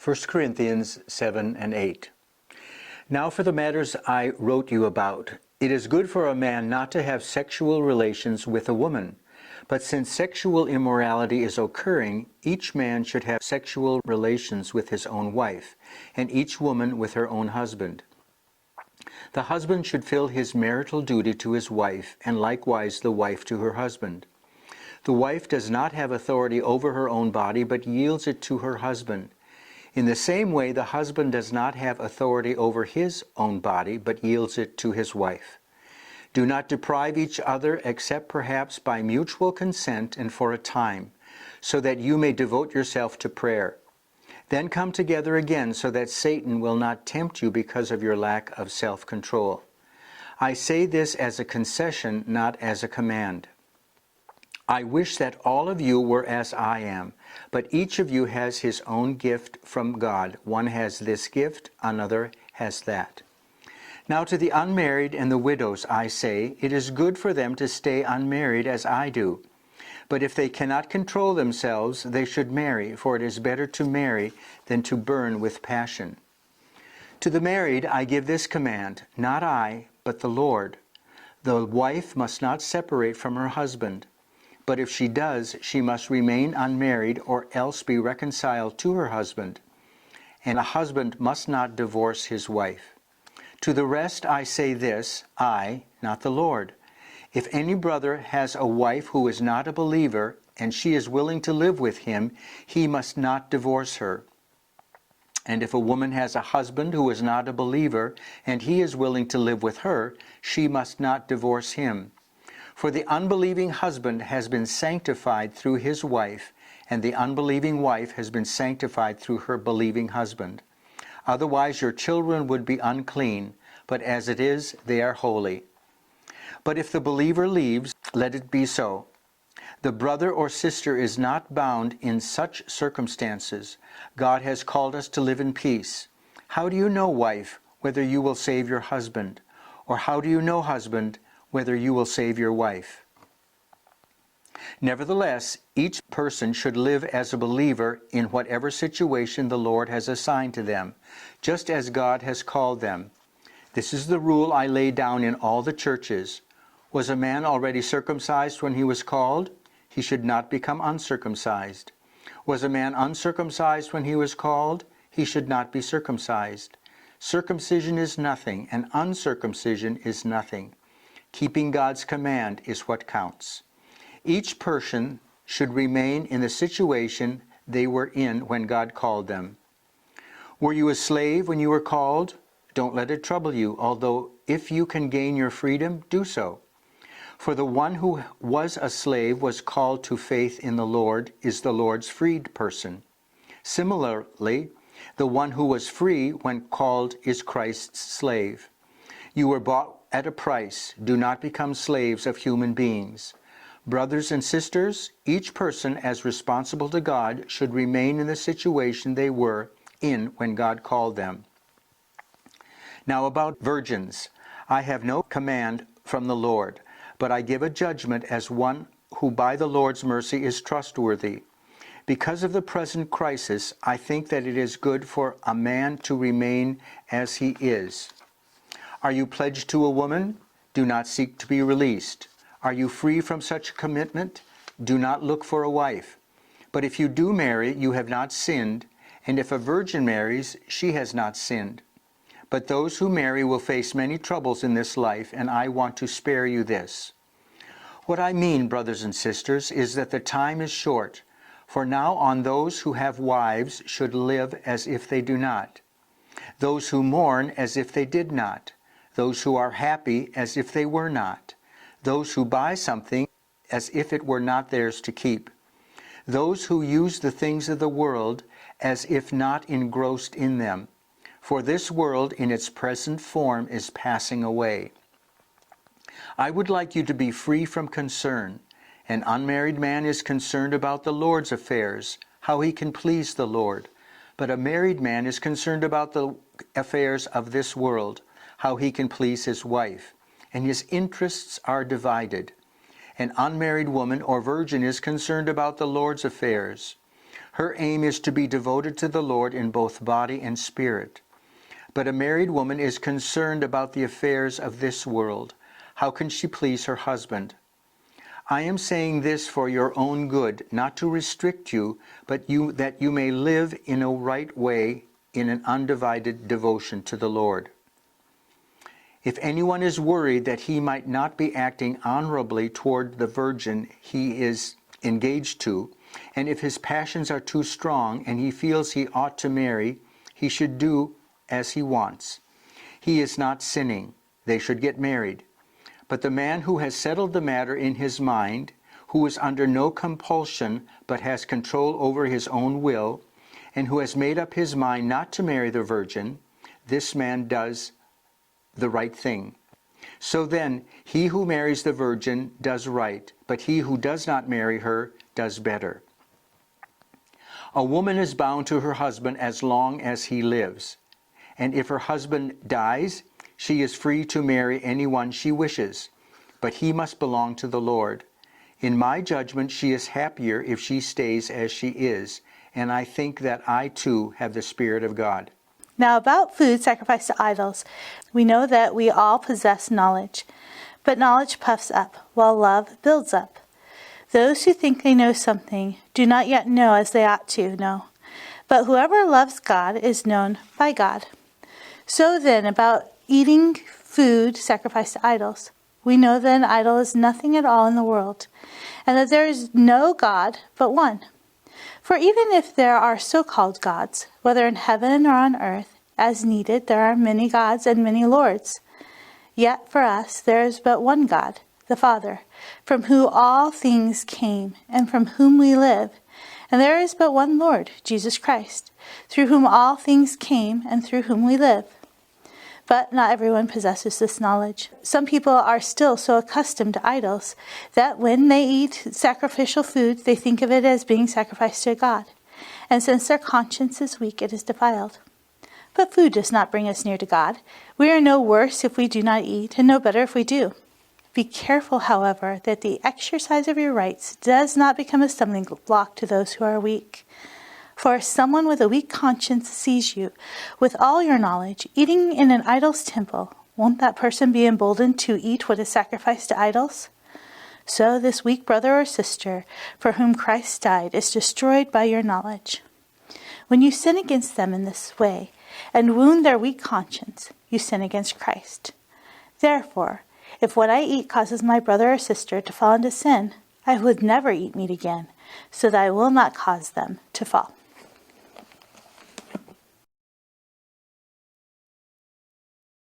1 Corinthians 7 and 8. Now for the matters I wrote you about. It is good for a man not to have sexual relations with a woman. But since sexual immorality is occurring, each man should have sexual relations with his own wife, and each woman with her own husband. The husband should fill his marital duty to his wife, and likewise the wife to her husband. The wife does not have authority over her own body, but yields it to her husband. In the same way, the husband does not have authority over his own body, but yields it to his wife. Do not deprive each other, except perhaps by mutual consent and for a time, so that you may devote yourself to prayer. Then come together again, so that Satan will not tempt you because of your lack of self-control. I say this as a concession, not as a command. I wish that all of you were as I am, but each of you has his own gift from God. One has this gift, another has that. Now to the unmarried and the widows I say, it is good for them to stay unmarried as I do. But if they cannot control themselves, they should marry, for it is better to marry than to burn with passion. To the married I give this command, not I, but the Lord. The wife must not separate from her husband. But if she does, she must remain unmarried or else be reconciled to her husband. And a husband must not divorce his wife. To the rest I say this, I, not the Lord. If any brother has a wife who is not a believer, and she is willing to live with him, he must not divorce her. And if a woman has a husband who is not a believer, and he is willing to live with her, she must not divorce him. For the unbelieving husband has been sanctified through his wife, and the unbelieving wife has been sanctified through her believing husband. Otherwise your children would be unclean, but as it is, they are holy. But if the believer leaves, let it be so. The brother or sister is not bound in such circumstances. God has called us to live in peace. How do you know, wife, whether you will save your husband? Or how do you know, husband, whether you will save your wife? Nevertheless, each person should live as a believer in whatever situation the Lord has assigned to them, just as God has called them. This is the rule I lay down in all the churches. Was a man already circumcised when he was called? He should not become uncircumcised. Was a man uncircumcised when he was called? He should not be circumcised. Circumcision is nothing, and uncircumcision is nothing. Keeping God's command is what counts. Each person should remain in the situation they were in when God called them. Were you a slave when you were called? Don't let it trouble you, although if you can gain your freedom, do so. For the one who was a slave was called to faith in the Lord is the Lord's freed person. Similarly, the one who was free when called is Christ's slave. You were bought at a price. Do not become slaves of human beings. Brothers and sisters, each person as responsible to God should remain in the situation they were in when God called them. Now about virgins, I have no command from the Lord, but I give a judgment as one who by the Lord's mercy is trustworthy. Because of the present crisis, I think that it is good for a man to remain as he is. Are you pledged to a woman? Do not seek to be released. Are you free from such a commitment? Do not look for a wife. But if you do marry, you have not sinned, and if a virgin marries, she has not sinned. But those who marry will face many troubles in this life, and I want to spare you this. What I mean, brothers and sisters, is that the time is short. For now on those who have wives should live as if they do not. Those who mourn as if they did not. Those who are happy as if they were not. Those who buy something as if it were not theirs to keep. Those who use the things of the world as if not engrossed in them. For this world in its present form is passing away. I would like you to be free from concern. An unmarried man is concerned about the Lord's affairs, how he can please the Lord. But a married man is concerned about the affairs of this world, how he can please his wife, and his interests are divided. An unmarried woman or virgin is concerned about the Lord's affairs. Her aim is to be devoted to the Lord in both body and spirit. But a married woman is concerned about the affairs of this world. How can she please her husband? I am saying this for your own good, not to restrict you, but that you may live in a right way in an undivided devotion to the Lord. If anyone is worried that he might not be acting honorably toward the virgin he is engaged to, and if his passions are too strong and he feels he ought to marry, he should do as he wants. He is not sinning. They should get married. But the man who has settled the matter in his mind, who is under no compulsion but has control over his own will, and who has made up his mind not to marry the virgin, this man does the right thing. So then, he who marries the virgin does right, but he who does not marry her does better. A woman is bound to her husband as long as he lives, and if her husband dies, she is free to marry anyone she wishes, but he must belong to the Lord. In my judgment, she is happier if she stays as she is, and I think that I too have the Spirit of God. Now about food sacrificed to idols, we know that we all possess knowledge, but knowledge puffs up, while love builds up. Those who think they know something do not yet know as they ought to know, but whoever loves God is known by God. So then, about eating food sacrificed to idols, we know that an idol is nothing at all in the world, and that there is no God but one. For even if there are so-called gods, whether in heaven or on earth, as needed, there are many gods and many lords. Yet for us there is but one God, the Father, from whom all things came, and from whom we live. And there is but one Lord, Jesus Christ, through whom all things came, and through whom we live. But not everyone possesses this knowledge. Some people are still so accustomed to idols that when they eat sacrificial food, they think of it as being sacrificed to God. And since their conscience is weak, it is defiled. But food does not bring us near to God. We are no worse if we do not eat, and no better if we do. Be careful, however, that the exercise of your rights does not become a stumbling block to those who are weak. For if someone with a weak conscience sees you, with all your knowledge, eating in an idol's temple, won't that person be emboldened to eat what is sacrificed to idols? So this weak brother or sister, for whom Christ died, is destroyed by your knowledge. When you sin against them in this way, and wound their weak conscience, you sin against Christ. Therefore, if what I eat causes my brother or sister to fall into sin, I would never eat meat again, so that I will not cause them to fall.